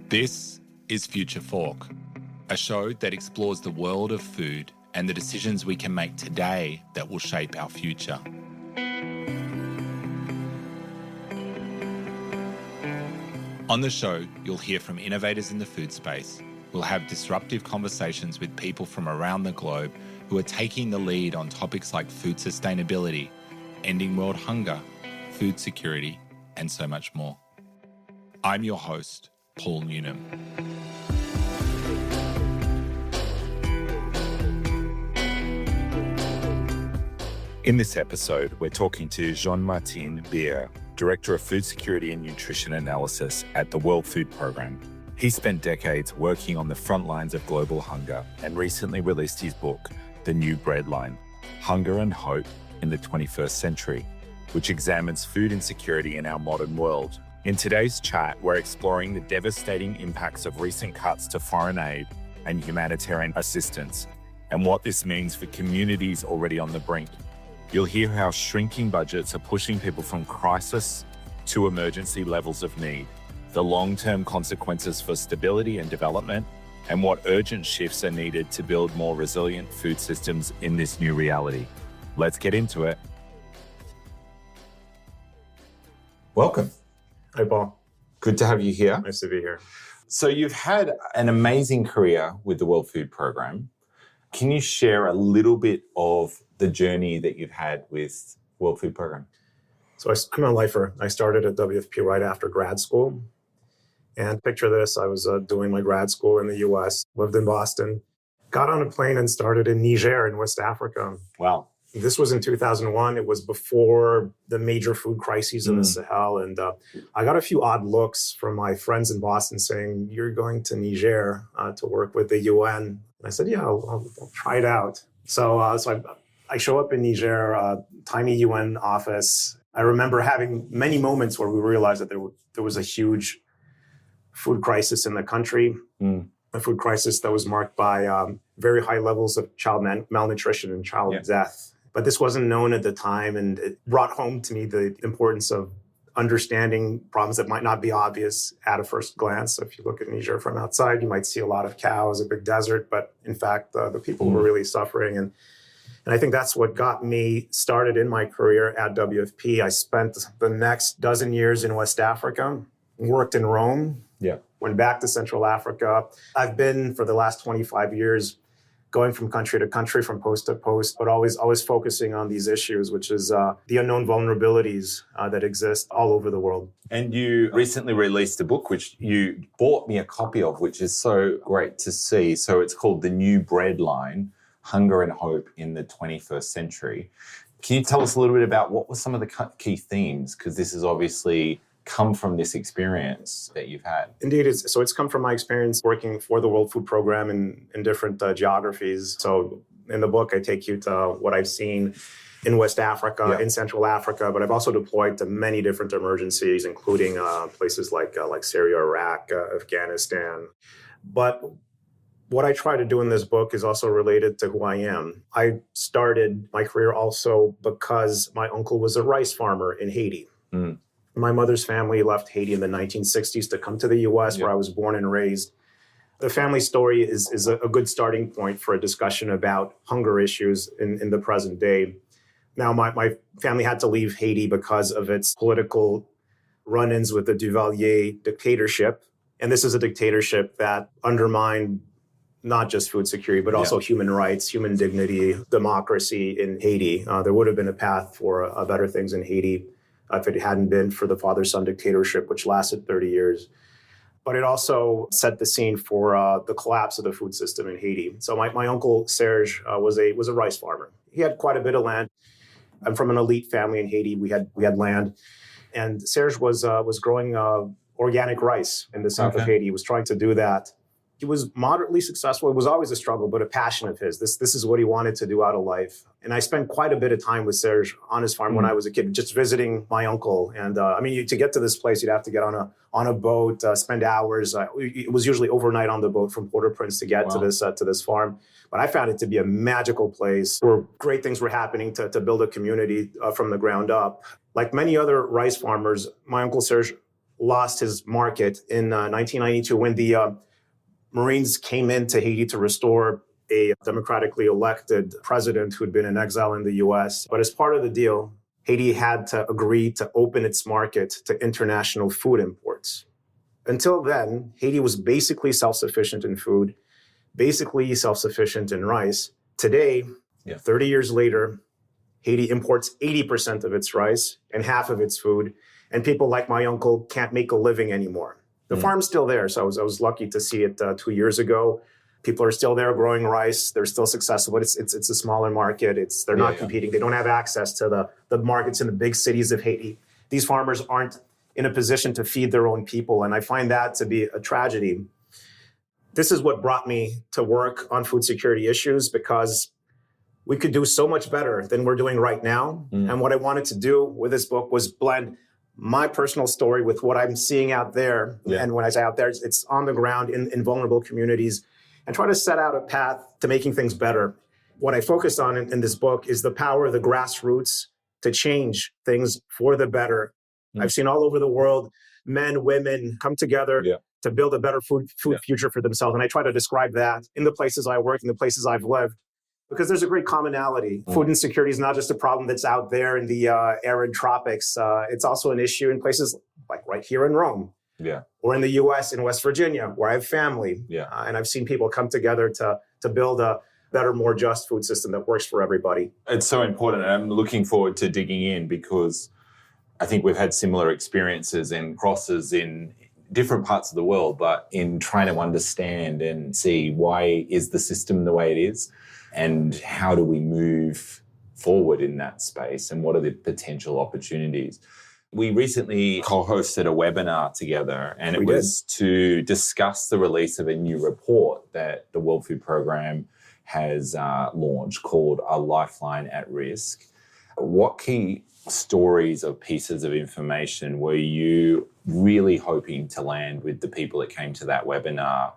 This is Future Fork, a show that explores the world of food and the decisions we can make today that will shape our future. On the show, you'll hear from innovators in the food space. We'll have disruptive conversations with people from around the globe who are taking the lead on topics like food sustainability, ending world hunger, food security, and so much more. I'm your host, Paul Newnham. In this episode, we're talking to Jean-Martin Bauer, Director of Food Security and Nutrition Analysis at the World Food Programme. He spent decades working on the front lines of global hunger and recently released his book, The New Breadline, Hunger and Hope in the 21st Century, which examines food insecurity in our modern world. In today's chat, we're exploring the devastating impacts of recent cuts to foreign aid and humanitarian assistance and what this means for communities already on the brink. You'll hear how shrinking budgets are pushing people from crisis to emergency levels of need, the long-term consequences for stability and development, and what urgent shifts are needed to build more resilient food systems in this new reality. Let's get into it. Welcome. Hi, Paul. Good to have you here. Nice to be here. So you've had an amazing career with the World Food Programme. Can you share a little bit of the journey that you've had with World Food Programme? So I'm a lifer. I started at WFP right after grad school. And picture this, I was doing my grad school in the US, lived in Boston, got on a plane and started in Niger in West Africa. Wow. This was in 2001. It was before the major food crises in the Sahel. And I got a few odd looks from my friends in Boston saying, "You're going to Niger to work with the UN." And I said, "Yeah, I'll try it out." So I show up in Niger, tiny UN office. I remember having many moments where we realized that there was a huge food crisis in the country, a food crisis that was marked by very high levels of child malnutrition and child death. But this wasn't known at the time, and it brought home to me the importance of understanding problems that might not be obvious at a first glance. So if you look at Niger from outside, you might see a lot of cows, a big desert, but in fact, the people were really suffering. And I think that's what got me started in my career at WFP. I spent the next dozen years in West Africa, worked in Rome, went back to Central Africa. I've been, for the last 25 years, going from country to country, from post to post, but always focusing on these issues, which is the unknown vulnerabilities that exist all over the world. And you recently released a book, which you bought me a copy of, which is so great to see. So it's called The New Breadline, Hunger and Hope in the 21st Century. Can you tell us a little bit about what were some of the key themes? Because this has obviously come from this experience that you've had. Indeed. It's come from my experience working for the World Food Programme in different geographies. So in the book, I take you to what I've seen in West Africa, in Central Africa, but I've also deployed to many different emergencies, including places like Syria, Iraq, Afghanistan. But what I try to do in this book is also related to who I am. I started my career also because my uncle was a rice farmer in Haiti. My mother's family left Haiti in the 1960s to come to the U.S., where I was born and raised. The family story is a good starting point for a discussion about hunger issues in the present day. Now, my family had to leave Haiti because of its political run-ins with the Duvalier dictatorship. And this is a dictatorship that undermined not just food security, but also human rights, human dignity, democracy in Haiti. There would have been a path for better things in Haiti if it hadn't been for the father-son dictatorship, which lasted 30 years. But it also set the scene for the collapse of the food system in Haiti. So my uncle Serge was a rice farmer. He had quite a bit of land. I'm from an elite family in Haiti. We had land, and Serge was growing organic rice in the south of Haiti. He was trying to do that. He was moderately successful. It was always a struggle, but a passion of his. This is what he wanted to do out of life. And I spent quite a bit of time with Serge on his farm when I was a kid, just visiting my uncle. And to get to this place, you'd have to get on a boat, spend hours. It was usually overnight on the boat from Port-au-Prince to get to this farm. But I found it to be a magical place where great things were happening to build a community from the ground up. Like many other rice farmers, my uncle Serge lost his market in 1992 when the Marines came into Haiti to restore a democratically elected president who had been in exile in the US. But as part of the deal, Haiti had to agree to open its market to international food imports. Until then, Haiti was basically self-sufficient in food, basically self-sufficient in rice. Today, 30 years later, Haiti imports 80% of its rice and half of its food, and people like my uncle can't make a living anymore. The farm's still there, so I was lucky to see it 2 years ago. People are still there growing rice. They're still successful, but it's a smaller market. They're not competing. They don't have access to the markets in the big cities of Haiti. These farmers aren't in a position to feed their own people, and I find that to be a tragedy. This is what brought me to work on food security issues, because we could do so much better than we're doing right now. And what I wanted to do with this book was blend my personal story with what I'm seeing out there. And when I say out there, it's on the ground in vulnerable communities, and try to set out a path to making things better. What I focused on in this book is the power of the grassroots to change things for the better. I've seen all over the world, men, women come together to build a better food future for themselves. And I try to describe that in the places I work, in the places I've lived, because there's a great commonality. Food insecurity is not just a problem that's out there in the arid tropics. It's also an issue in places like right here in Rome. Or in the US, in West Virginia, where I have family. And I've seen people come together to build a better, more just food system that works for everybody. It's so important. And I'm looking forward to digging in, because I think we've had similar experiences and crosses in different parts of the world, but in trying to understand and see why is the system the way it is, and how do we move forward in that space, and what are the potential opportunities. We recently co-hosted a webinar together, and it was to discuss the release of a new report that the World Food Programme has launched called A Lifeline at Risk. What key stories or pieces of information were you really hoping to land with the people that came to that webinar?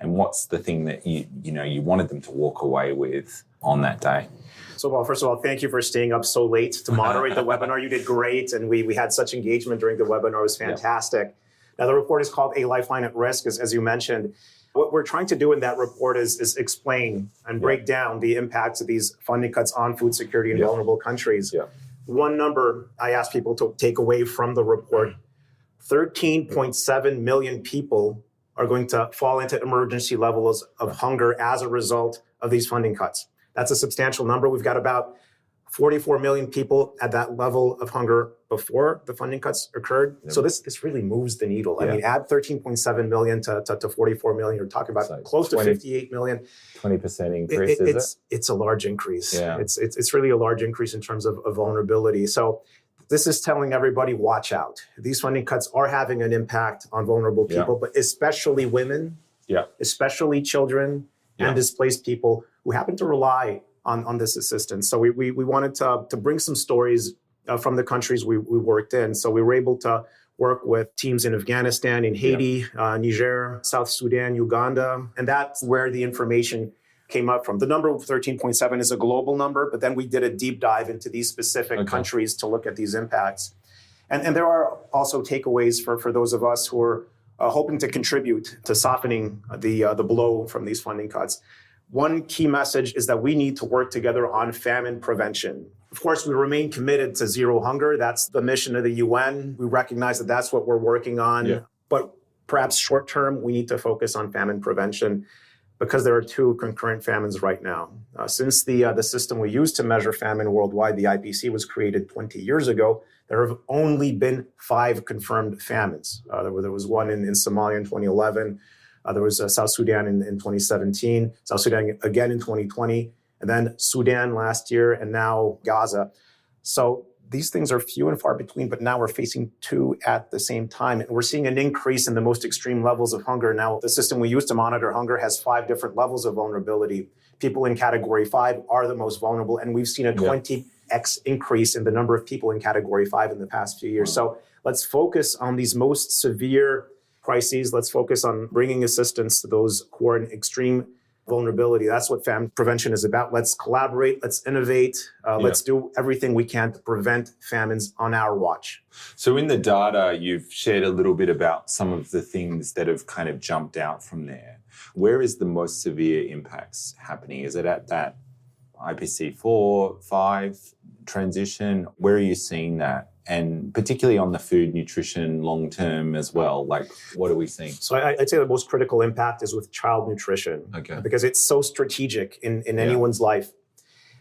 And what's the thing that you wanted them to walk away with on that day? So, well, first of all, thank you for staying up so late to moderate the webinar. You did great, and we had such engagement during the webinar. It was fantastic. Now, the report is called A Lifeline at Risk, as you mentioned. What we're trying to do in that report is explain and break down the impacts of these funding cuts on food security in vulnerable countries. One number I asked people to take away from the report, 13.7 million people are going to fall into emergency levels of hunger as a result of these funding cuts. That's a substantial number. We've got about 44 million people at that level of hunger before the funding cuts occurred. So this really moves the needle. I mean, add 13.7 million to 44 million, you're talking about close to 58 million. 20% increase, It's a large increase. It's really a large increase in terms of vulnerability. So this is telling everybody, watch out. These funding cuts are having an impact on vulnerable people, but especially women, especially children, and displaced people who happen to rely on this assistance. So we wanted to bring some stories from the countries we worked in. So we were able to work with teams in Afghanistan, in Haiti, Niger, South Sudan, Uganda, and that's where the information came up from. The number of 13.7 is a global number, but then we did a deep dive into these specific countries to look at these impacts. And there are also takeaways for those of us who are hoping to contribute to softening the blow from these funding cuts. One key message is that we need to work together on famine prevention. Of course, we remain committed to zero hunger. That's the mission of the UN. We recognize that that's what we're working on. But perhaps short term, we need to focus on famine prevention, because there are two concurrent famines right now. Since the system we use to measure famine worldwide, the IPC, was created 20 years ago, there have only been 5 confirmed famines. There was one in Somalia in 2011. There was South Sudan in 2017, South Sudan again in 2020, and then Sudan last year, and now Gaza. So these things are few and far between, but now we're facing 2 at the same time. And we're seeing an increase in the most extreme levels of hunger. Now, the system we use to monitor hunger has 5 different levels of vulnerability. People in category 5 are the most vulnerable, and we've seen a 20x increase in the number of people in category 5 in the past few years. So let's focus on these most severe crises. Let's focus on bringing assistance to those who are in extreme vulnerability. That's what famine prevention is about. Let's collaborate, let's innovate, let's do everything we can to prevent famines on our watch. So in the data, you've shared a little bit about some of the things that have kind of jumped out from there. Where is the most severe impacts happening? Is it at that IPC 4, 5 transition? Where are you seeing that? And particularly on the food, nutrition, long-term as well, like what are we seeing? So I'd say the most critical impact is with child nutrition, because it's so strategic in anyone's life.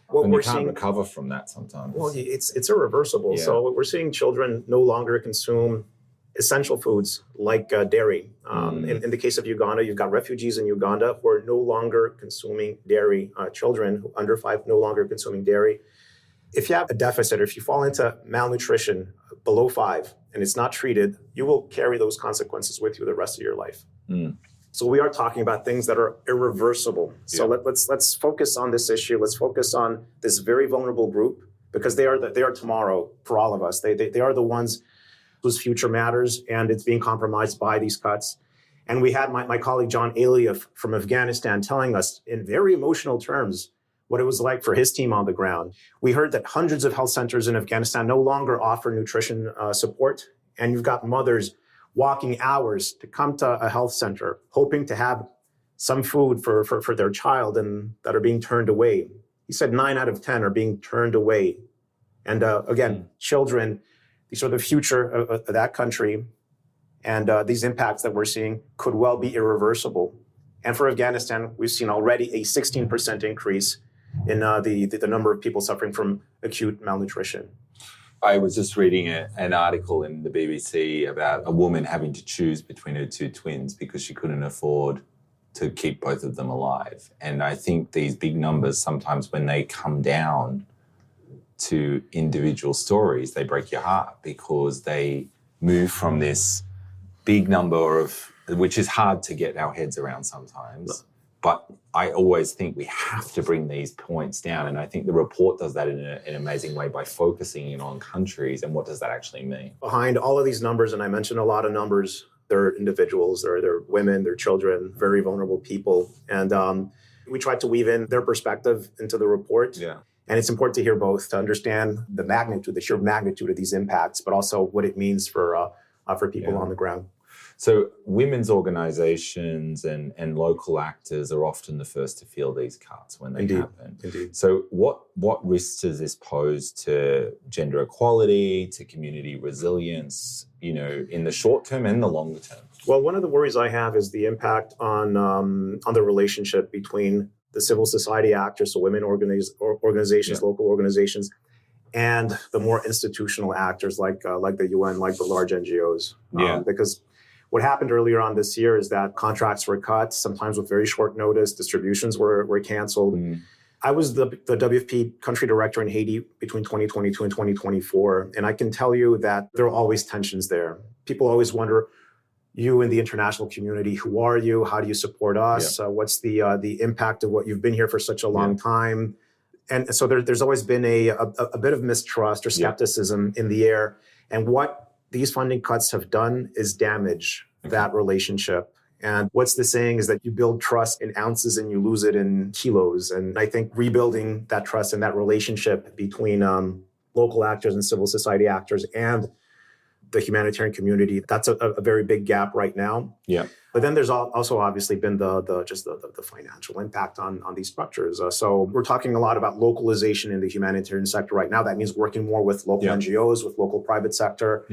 What and we're seeing, recover from that sometimes. Well, it's irreversible. Yeah. So we're seeing children no longer consume essential foods like dairy. In the case of Uganda, you've got refugees in Uganda who are no longer consuming dairy. Children under 5 no longer consuming dairy. If you have a deficit or if you fall into malnutrition below 5 and it's not treated, you will carry those consequences with you the rest of your life. So we are talking about things that are irreversible. So let's focus on this issue. Let's focus on this very vulnerable group, because they are tomorrow for all of us. They are the ones whose future matters, and it's being compromised by these cuts. And we had my colleague John Aliyev from Afghanistan telling us in very emotional terms what it was like for his team on the ground. We heard that hundreds of health centers in Afghanistan no longer offer nutrition support, and you've got mothers walking hours to come to a health center, hoping to have some food for their child, and that are being turned away. He said 9 out of 10 are being turned away. And again, children, these are the future of that country. And these impacts that we're seeing could well be irreversible. And for Afghanistan, we've seen already a 16% increase in the number of people suffering from acute malnutrition. I was just reading an article in the BBC about a woman having to choose between her 2 twins because she couldn't afford to keep both of them alive. And I think these big numbers, sometimes when they come down to individual stories, they break your heart, because they move from this big number of, which is hard to get our heads around sometimes. But I always think we have to bring these points down. And I think the report does that in an amazing way by focusing in on countries and what does that actually mean. Behind all of these numbers, and I mentioned a lot of numbers, there are individuals, there are women, there are children, very vulnerable people. And we tried to weave in their perspective into the report. Yeah. And it's important to hear both, to understand the magnitude, the sheer magnitude of these impacts, but also what it means for people on the ground. So women's organizations and local actors are often the first to feel these cuts when they happen. Indeed. So what risks does this pose to gender equality, to community resilience, in the short term and the longer term? Well, one of the worries I have is the impact on the relationship between the civil society actors, so women organizations, local organizations, and the more institutional actors like the UN, like the large NGOs. Because what happened earlier on this year is that contracts were cut, sometimes with very short notice. Distributions were canceled. I was the WFP country director in Haiti between 2022 and 2024, and I can tell you that there are always tensions there. People always wonder, you in the international community, who are you? How do you support us? What's the impact of what you've been here for such a long time? And so there's always been a bit of mistrust or skepticism in the air. And what these funding cuts have done is damage that relationship. And what's the saying is that you build trust in ounces and you lose it in kilos. And I think rebuilding that trust and that relationship between local actors and civil society actors and the humanitarian community, that's a very big gap right now. But then there's also obviously been the financial impact on these structures. So we're talking a lot about localization in the humanitarian sector right now. That means working more with local NGOs, with local private sector,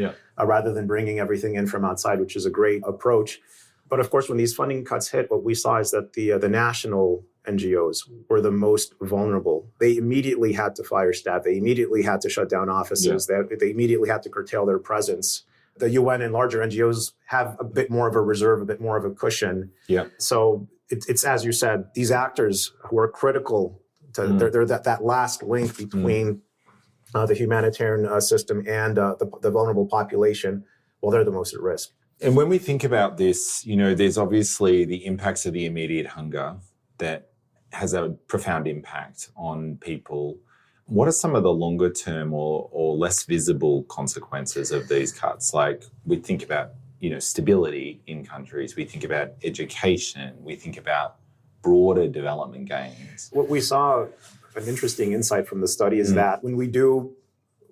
rather than bringing everything in from outside, which is a great approach. But of course, when these funding cuts hit, what we saw is that the national NGOs were the most vulnerable. They immediately had to fire staff. They immediately had to shut down offices. They immediately had to curtail their presence. The UN and larger NGOs have a bit more of a reserve, a bit more of a cushion. So it's as you said, these actors who are critical to they're that last link between the humanitarian system and the vulnerable population. Well, they're the most at risk. And when we think about this, there's obviously the impacts of the immediate hunger that has a profound impact on people. What are some of the longer term or less visible consequences of these cuts? Like we think about, stability in countries. We think about education. We think about broader development gains? What we saw, an interesting insight from the study, is that when we do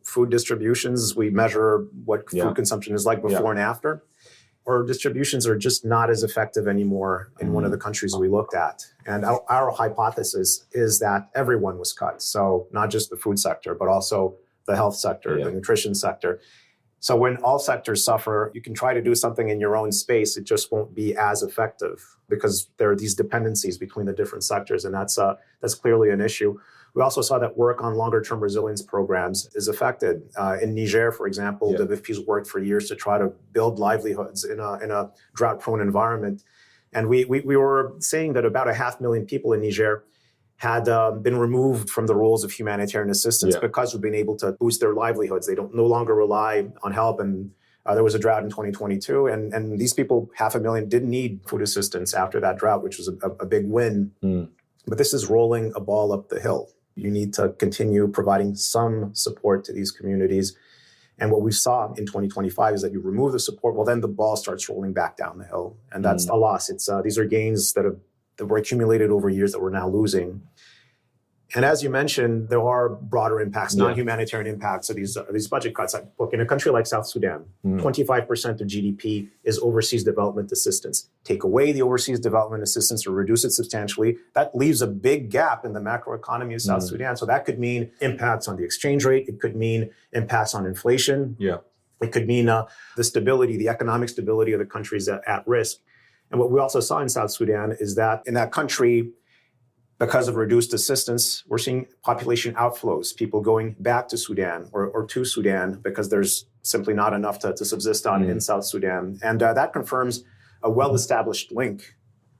food distributions, we measure what food consumption is like before and after. Our distributions are just not as effective anymore in one of the countries we looked at. And our hypothesis is that everyone was cut. So not just the food sector, but also the health sector, the nutrition sector. So when all sectors suffer, you can try to do something in your own space. It just won't be as effective because there are these dependencies between the different sectors. And that's clearly an issue. We also saw that work on longer-term resilience programs is affected. In Niger, for example, WFP's worked for years to try to build livelihoods in a drought-prone environment. And we were saying that about 500,000 people in Niger had been removed from the roles of humanitarian assistance because we've been able to boost their livelihoods. They don't no longer rely on help. And there was a drought in 2022. And these people, 500,000, didn't need food assistance after that drought, which was a big win. But this is rolling a ball up the hill. You need to continue providing some support to these communities. And what we saw in 2025 is that you remove the support, well, then the ball starts rolling back down the hill. And that's a loss. These are gains that were accumulated over years that we're now losing. And as you mentioned, there are broader impacts, non-humanitarian impacts of these budget cuts. Look, in a country like South Sudan, 25% of GDP is overseas development assistance. Take away the overseas development assistance or reduce it substantially, that leaves a big gap in the macroeconomy of South Sudan. So that could mean impacts on the exchange rate. It could mean impacts on inflation. It could mean the economic stability of the country is at risk. And what we also saw in South Sudan is that in that country, because of reduced assistance, we're seeing population outflows, people going back to Sudan or to Sudan because there's simply not enough to subsist on in South Sudan. And that confirms a well-established link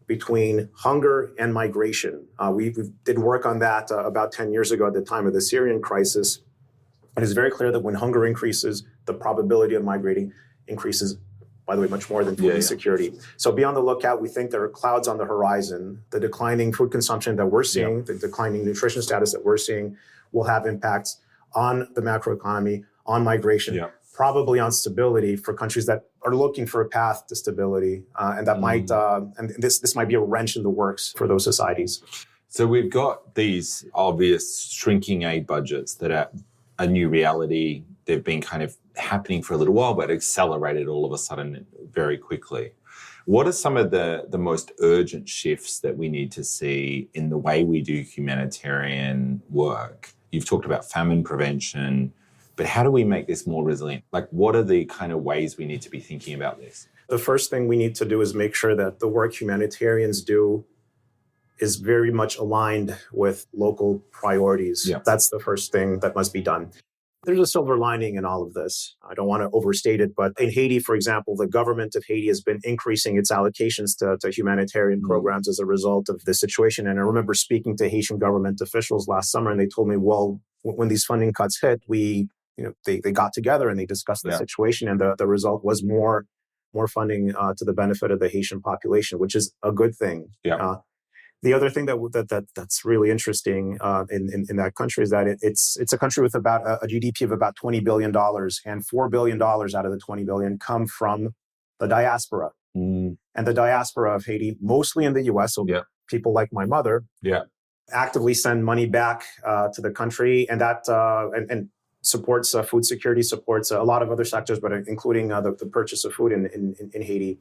between hunger and migration. We did work on that about 10 years ago at the time of the Syrian crisis. And it's very clear that when hunger increases, the probability of migrating increases, by the way, much more than food insecurity. So be on the lookout. We think there are clouds on the horizon. The declining food consumption that we're seeing, the declining nutrition status that we're seeing will have impacts on the macroeconomy, on migration, probably on stability for countries that are looking for a path to stability. And that might, and this might be a wrench in the works for those societies. So we've got these obvious shrinking aid budgets that are a new reality. They've been kind of happening for a little while, but accelerated all of a sudden very quickly. What are some of the most urgent shifts that we need to see in the way we do humanitarian work? You've talked about famine prevention, but how do we make this more resilient? Like, what are the kind of ways we need to be thinking about this? The first thing we need to do is make sure that the work humanitarians do is very much aligned with local priorities. That's the first thing that must be done. There's a silver lining in all of this. I don't want to overstate it, but in Haiti, for example, the government of Haiti has been increasing its allocations to humanitarian programs as a result of the situation. And I remember speaking to Haitian government officials last summer, and they told me, well, when these funding cuts hit, they got together and they discussed the situation, and the result was more funding to the benefit of the Haitian population, which is a good thing. The other thing that's really interesting in that country is that it's a country with about a GDP of about $20 billion, and $4 billion out of the $20 billion come from the diaspora. And the diaspora of Haiti, mostly in the U.S., so people like my mother, actively send money back to the country, and that and supports food security, supports a lot of other sectors, but including the purchase of food in Haiti.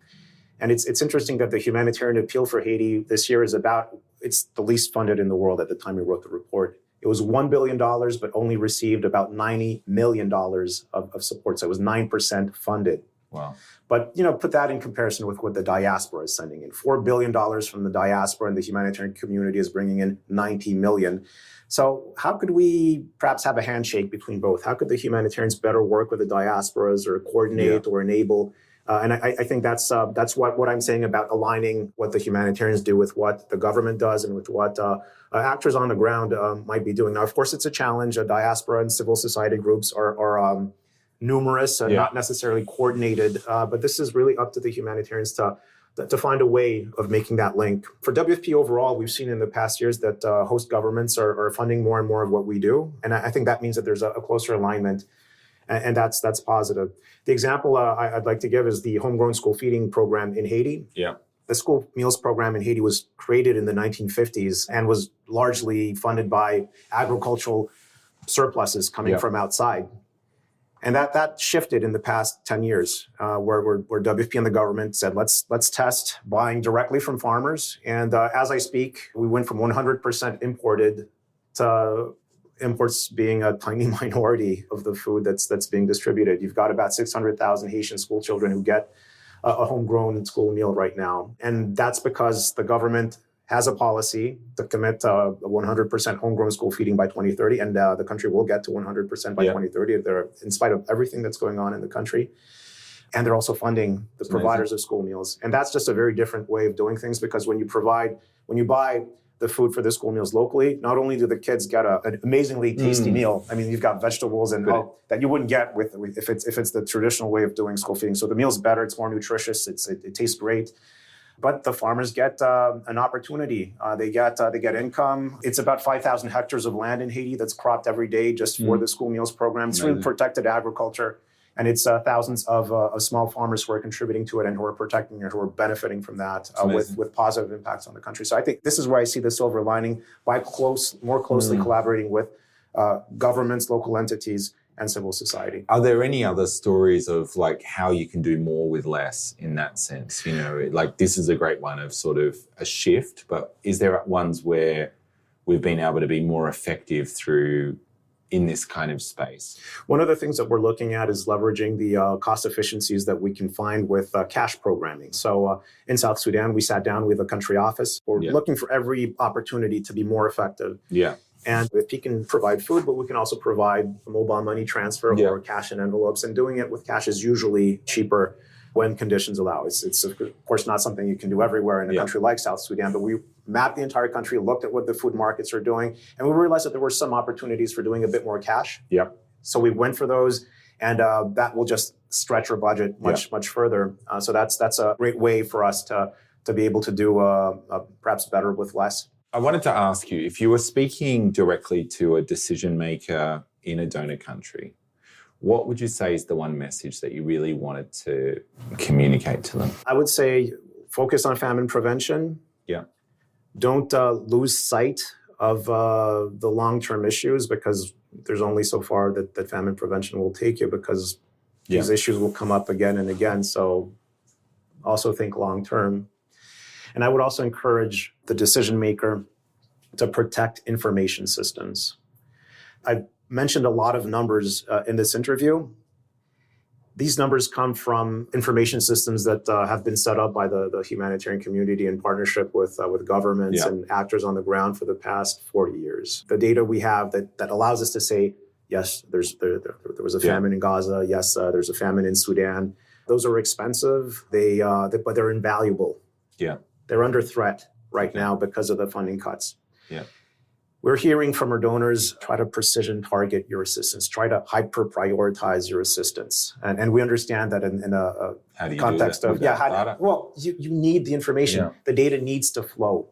And it's interesting that the humanitarian appeal for Haiti this year it's the least funded in the world at the time we wrote the report. It was $1 billion, but only received about $90 million of support. So it was 9% funded. Wow. But, put that in comparison with what the diaspora is sending in. $4 billion from the diaspora, and the humanitarian community is bringing in $90 million. So how could we perhaps have a handshake between both? How could the humanitarians better work with the diasporas or coordinate or enable? And I think that's what I'm saying about aligning what the humanitarians do with what the government does and with what actors on the ground might be doing. Now, of course, it's a challenge. Diaspora and civil society groups are numerous and not necessarily coordinated. But this is really up to the humanitarians to find a way of making that link. For WFP overall, we've seen in the past years that host governments are funding more and more of what we do. And I think that means that there's a closer alignment. And that's positive. The example I'd like to give is the homegrown school feeding program in Haiti. The school meals program in Haiti was created in the 1950s and was largely funded by agricultural surpluses coming from outside. And that shifted in the past 10 years, where WFP and the government said, let's test buying directly from farmers. And as I speak, we went from 100% imported to imports being a tiny minority of the food that's being distributed. You've got about 600,000 Haitian school children who get a homegrown school meal right now. And that's because the government has a policy to commit to 100% homegrown school feeding by 2030, and the country will get to 100% by 2030, in spite of everything that's going on in the country. And they're also funding the providers of school meals. And that's just a very different way of doing things, because when you buy the food for the school meals locally, not only do the kids get an amazingly tasty meal, I mean, you've got vegetables and that you wouldn't get if it's the traditional way of doing school feeding. So the meal's better, it's more nutritious, it tastes great. But the farmers get an opportunity. They get income. It's about 5,000 hectares of land in Haiti that's cropped every day just for the school meals program. It's really protected agriculture. And it's thousands of small farmers who are contributing to it and who are protecting it, who are benefiting from that with positive impacts on the country. So I think this is where I see the silver lining, by more closely collaborating with governments, local entities, and civil society. Are there any other stories of like how you can do more with less in that sense? You know, like this is a great one of sort of a shift, but is there ones where we've been able to be more effective through in this kind of space? One of the things that we're looking at is leveraging the cost efficiencies that we can find with cash programming. So in South Sudan, we sat down with a country office. We're looking for every opportunity to be more effective. Yeah. And if he can provide food, but we can also provide mobile money transfer or cash in envelopes. And doing it with cash is usually cheaper when conditions allow. It's of course not something you can do everywhere in a country like South Sudan, but we mapped the entire country, looked at what the food markets are doing, and we realized that there were some opportunities for doing a bit more cash. Yeah. So we went for those, and that will just stretch our budget much further. So that's a great way for us to be able to do perhaps better with less. I wanted to ask you, if you were speaking directly to a decision maker in a donor country, what would you say is the one message that you really wanted to communicate to them? I would say focus on famine prevention. Yeah. Don't lose sight of the long-term issues, because there's only so far that famine prevention will take you, because these issues will come up again and again. So also think long-term. And I would also encourage the decision maker to protect information systems. I've mentioned a lot of numbers in this interview. These numbers come from information systems that have been set up by the humanitarian community in partnership with governments and actors on the ground for the past 40 years. The data we have that allows us to say, yes, there was a famine in Gaza. Yes, there's a famine in Sudan. Those are expensive, but they're invaluable. Yeah. They're under threat right now because of the funding cuts. Yeah. We're hearing from our donors, try to precision target your assistance, try to hyper prioritize your assistance. And we understand that in a context of, you need the information. Yeah. The data needs to flow.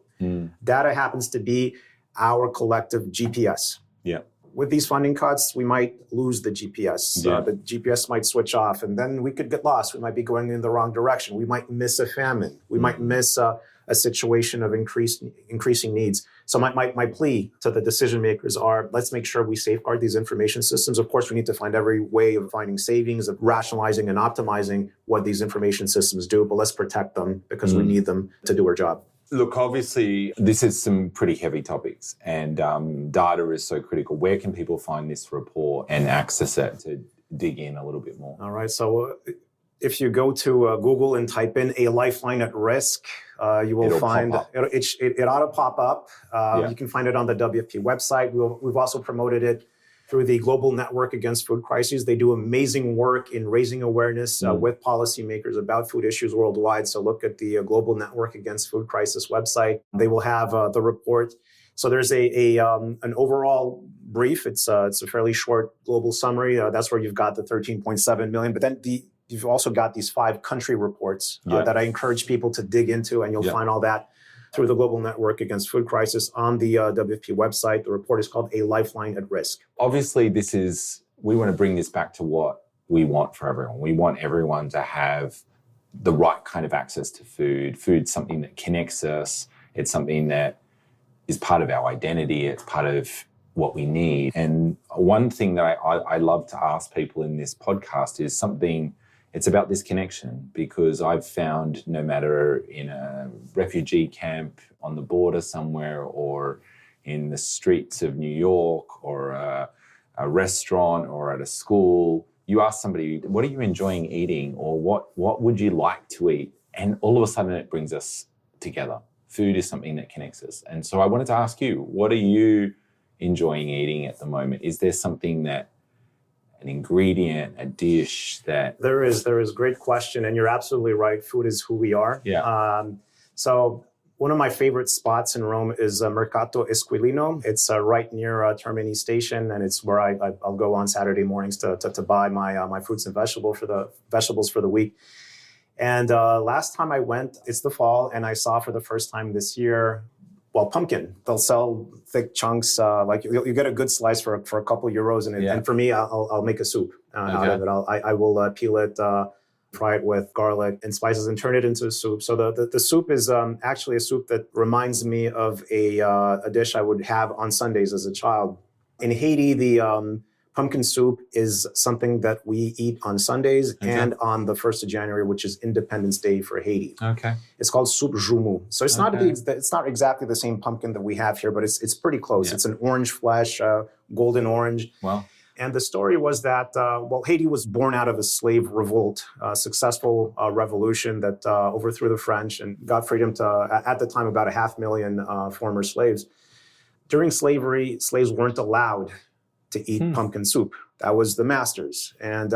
Data happens to be our collective GPS. Yeah. With these funding cuts, we might lose the GPS. Yeah. The GPS might switch off, and then we could get lost. We might be going in the wrong direction. We might miss a famine. We might miss a situation of increasing needs. So my plea to the decision makers are, let's make sure we safeguard these information systems. Of course, we need to find every way of finding savings, of rationalizing and optimizing what these information systems do, but let's protect them, because we need them to do our job. Look, obviously, this is some pretty heavy topics, and data is so critical. Where can people find this report and access it to dig in a little bit more? All right. So if you go to Google and type in a lifeline at risk, you will find it ought to pop up. You can find it on the WFP website. We've also promoted it through the Global Network Against Food Crises. They do amazing work in raising awareness with policymakers about food issues worldwide. So look at the Global Network Against Food Crisis website. They will have the report. So there's an overall brief. It's a fairly short global summary. That's where you've got the 13.7 million. But then you've also got these 5 country reports that I encourage people to dig into, and you'll find all that through the Global Network Against Food Crisis on the WFP website. The report is called A Lifeline at Risk. Obviously, we want to bring this back to what we want for everyone. We want everyone to have the right kind of access to food. Food's something that connects us. It's something that is part of our identity. It's part of what we need. And one thing that I love to ask people in this podcast is something, it's about this connection, because I've found no matter in a refugee camp on the border somewhere or in the streets of New York or a restaurant or at a school, you ask somebody, what are you enjoying eating, or what would you like to eat? And all of a sudden it brings us together. Food is something that connects us. And so I wanted to ask you, what are you enjoying eating at the moment? Is there something that, an ingredient, a dish that... There is. Great question. And you're absolutely right. Food is who we are. Yeah. So one of my favorite spots in Rome is Mercato Esquilino. It's right near Termini Station, and it's where I'll go on Saturday mornings to buy my fruits and vegetables for the week. And last time I went, it's the fall, and I saw for the first time this year, pumpkin. They'll sell thick chunks. Like you get a good slice for a couple euros, and for me, I'll make a soup out of it. I will peel it, fry it with garlic and spices, and turn it into a soup. So the soup is actually a soup that reminds me of a dish I would have on Sundays as a child. In Haiti, the pumpkin soup is something that we eat on Sundays and on the 1st of January, which is Independence Day for Haiti. Okay. It's called soup joumou. So it's not exactly the same pumpkin that we have here, but it's pretty close. Yeah. It's an orange flesh, golden orange. Wow. And the story was that, Haiti was born out of a slave revolt, a successful revolution that overthrew the French and got freedom to, at the time, about 500,000 former slaves. During slavery, slaves weren't allowed to eat pumpkin soup. That was the masters. And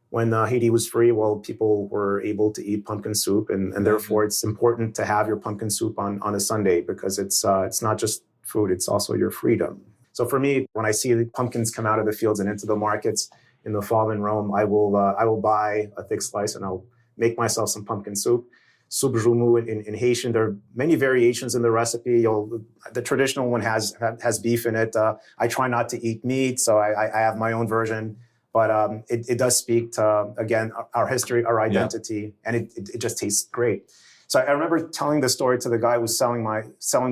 when Haiti was free, people were able to eat pumpkin soup. And therefore, it's important to have your pumpkin soup on a Sunday, because it's not just food, it's also your freedom. So for me, when I see the pumpkins come out of the fields and into the markets in the fall in Rome, I will buy a thick slice and I'll make myself some pumpkin soup. Soup joumou in Haitian, there are many variations in the recipe. The traditional one has beef in it. I try not to eat meat, so I have my own version. But it does speak to, again, our history, our identity, and it just tastes great. So I remember telling the story to the guy who was selling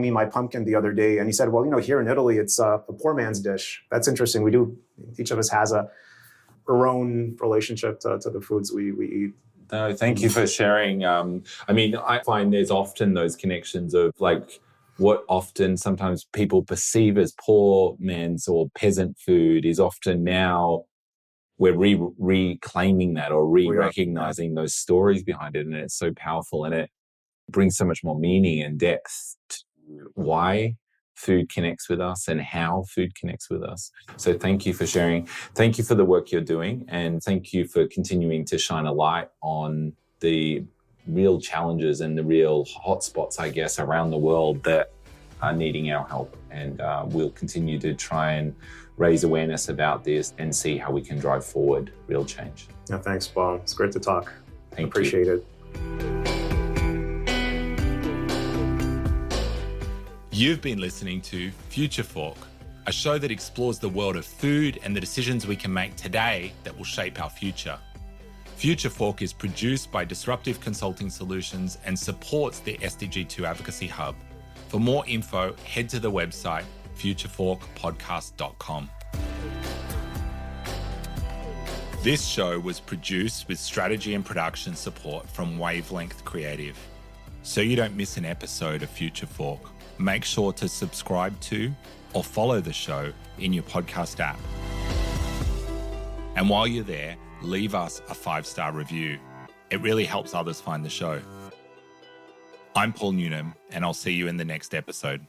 me my pumpkin the other day, and he said, "Well, here in Italy, it's a poor man's dish." That's interesting. Each of us has our own relationship to the foods we eat. No, thank you for sharing. I find there's often those connections of what often sometimes people perceive as poor man's or peasant food is often now we're reclaiming that or recognizing those stories behind it. And it's so powerful, and it brings so much more meaning and depth to why food connects with us and how food connects with us. So thank you for sharing. Thank you for the work you're doing, and thank you for continuing to shine a light on the real challenges and the real hotspots, I guess, around the world that are needing our help. And we'll continue to try and raise awareness about this and see how we can drive forward real change. Yeah, thanks, Paul. It's great to talk. Appreciate it. You've been listening to Future Fork, a show that explores the world of food and the decisions we can make today that will shape our future. Future Fork is produced by Disruptive Consulting Solutions and supports the SDG2 Advocacy Hub. For more info, head to the website futureforkpodcast.com. This show was produced with strategy and production support from Wavelength Creative. So you don't miss an episode of Future Fork, make sure to subscribe to or follow the show in your podcast app. And while you're there, leave us a 5-star review. It really helps others find the show. I'm Paul Newnham, and I'll see you in the next episode.